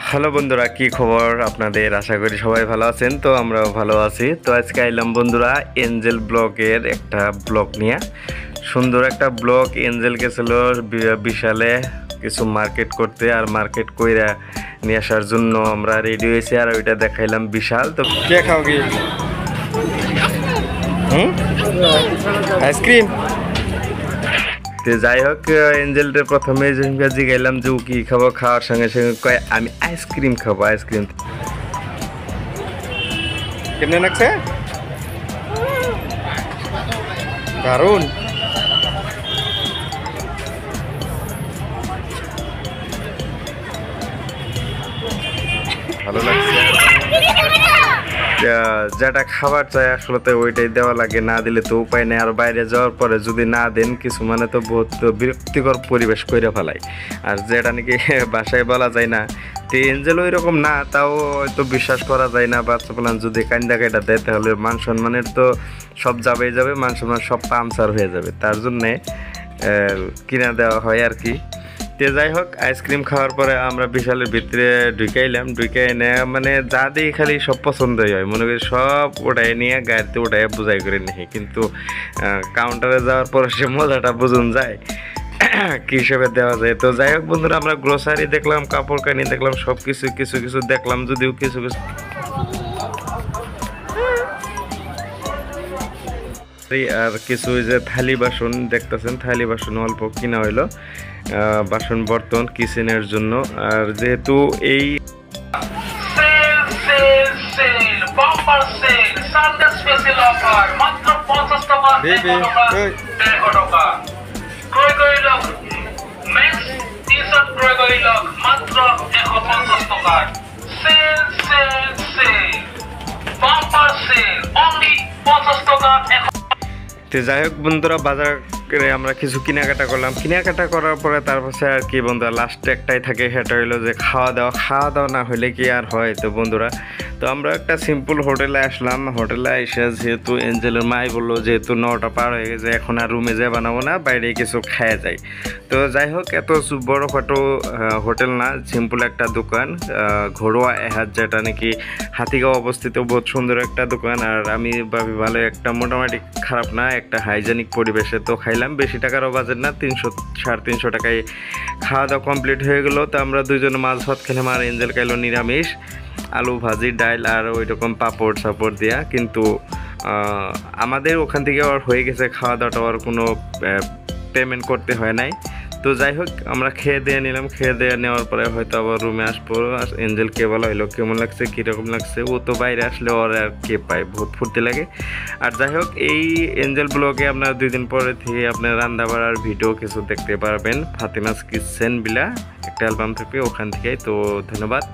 Hello বন্ধুরা, কি খবর আপনাদের? আশা করি সবাই ভালো আছেন। তো আমরাও ভালো আছি। তো আজকে আইলাম বন্ধুরা এঞ্জেল ব্লগের একটা ব্লগ নিয়ে। সুন্দর একটা ব্লগ। এঞ্জেল গেছিল বিশালে কিছু মার্কেট করতে, আর মার্কেট কইরা নিয়ে আসার জন্য আমরা রেডি হয়েছি, আর ওইটা দেখাইলাম বিশাল। তো কে খাও কি? আইসক্রিম। তো যাই হোক, এঞ্জেলটা প্রথমে জিগাইলাম যে ও কি খাবো, খাওয়ার সঙ্গে সঙ্গে কয় আমি আইসক্রিম খাবো। আইসক্রিম কেমনে লাগছে? দারুন। ভালো লাগছে। যেটা খাবার চাই আসলে তো ওইটাই দেওয়া লাগে, না দিলে তো উপায় নেই। আর বাইরে যাওয়ার পরে যদি না দেন কিছু, মানে তো বহুত বিরক্তিকর পরিবেশ করে ফেলায়। আর যেটা নাকি বাসায় বলা যায় না। তো এঞ্জেল ওই রকম না, তাও হয়তো বিশ্বাস করা যায় না। বাচ্চা প্লান যদি কান্দা কেটা দেয় তাহলে মান সম্মানের তো সব যাবেই যাবে, মান সম্মান সব পামচার হয়ে যাবে। তার জন্যে কিনা দেওয়া হয় আর কি। তো যাই হোক, আইসক্রিম খাওয়ার পরে আমরা বিশালের ভিতরে ঢুকাইলাম। ঢুকাই নিয়ে মানে যা দিই খালি সব পছন্দই হয়, মনে করি সব ওটাই নিয়ে গাড়িতে ওটাই বোঝাই করে নিই। কিন্তু কাউন্টারে যাওয়ার পরে সে মজাটা বুঝুন যায় কী হিসেবে দেওয়া যায়। তো যাই হোক বন্ধুরা, আমরা গ্রোসারি দেখলাম, কাপড় কানি দেখলাম, সব কিছু কিছু কিছু দেখলাম, যদিও কিছু কিছু আর কিছু যে থালি বাসন দেখতেছেন, থালি বাসন অল্প কিনা হইলো, বাসন বর্তন কিচেনের জন্য। আর যেহেতু এই তো যাই হোক বন্ধুরা, বাজার করে আমরা কিছু কেনাকাটা করলাম। কেনাকাটা করার পরে তারপরে আর কি বন্ধুরা, লাস্টে একটাই থাকে, সেটা হইলো যে খাওয়া দাওয়া না হলে কি আর হয়। তো বন্ধুরা, তো আমরা একটা সিম্পল হোটেলে আসলাম। হোটেলে এসে যেহেতু এঞ্জেলের মাই বললো যেহেতু 9টা পার হয়ে গেছে, এখন আর রুমে যেয়ে বানাবো না, বাইরে কিছু খাওয়া যায়। তো যাই হোক, এত বড় খাটো হোটেল না, সিম্পল একটা দোকান, ঘরোয়া এহাজ, যেটা নাকি হাতিগাঁও অবস্থিত। বহুত সুন্দর একটা দোকান। আর আমি ভাবি ভালো একটা, মোটামুটি খারাপ না, একটা হাইজেনিক পরিবেশে। তো খাইলাম, বেশি টাকারও বাজেট না, 300-350 টাকায় খাওয়া দাওয়া কমপ্লিট হয়ে গেলো। তো আমরা দুজনে মাছ ভাত খেলাম, আর এঞ্জেল খাইলো নিরামিষ, আলু ভাজি, ডাল আর ওই রকম পাপড় সাপড় দেওয়া। কিন্তু আমাদের ওখান থেকে আর হয়ে গেছে খাওয়া দাওয়াটা, আর কোনো পেমেন্ট করতে হয় নাই। তো যাই হোক, আমরা খেয়ে দিয়ে নিলাম। খেয়ে দিয়ে নেওয়ার পরে হয়তো আবার রুমে আসবো। এঞ্জেলকে বলা হইলো কেমন লাগছে, কীরকম লাগছে। ও তো বাইরে আসলে ওর আর কে পায়, বহুত ফুর্তি লাগে। আর যাই হোক, এই এঞ্জেল ব্লগে আপনার 2 দিন পরে থেকে আপনার রান্না বাড়ার ভিডিও কিছু দেখতে পারবেন। ফাতেমাস কিচেন বিলা একটা অ্যালবাম থাকবে ওখান থেকে। তো ধন্যবাদ।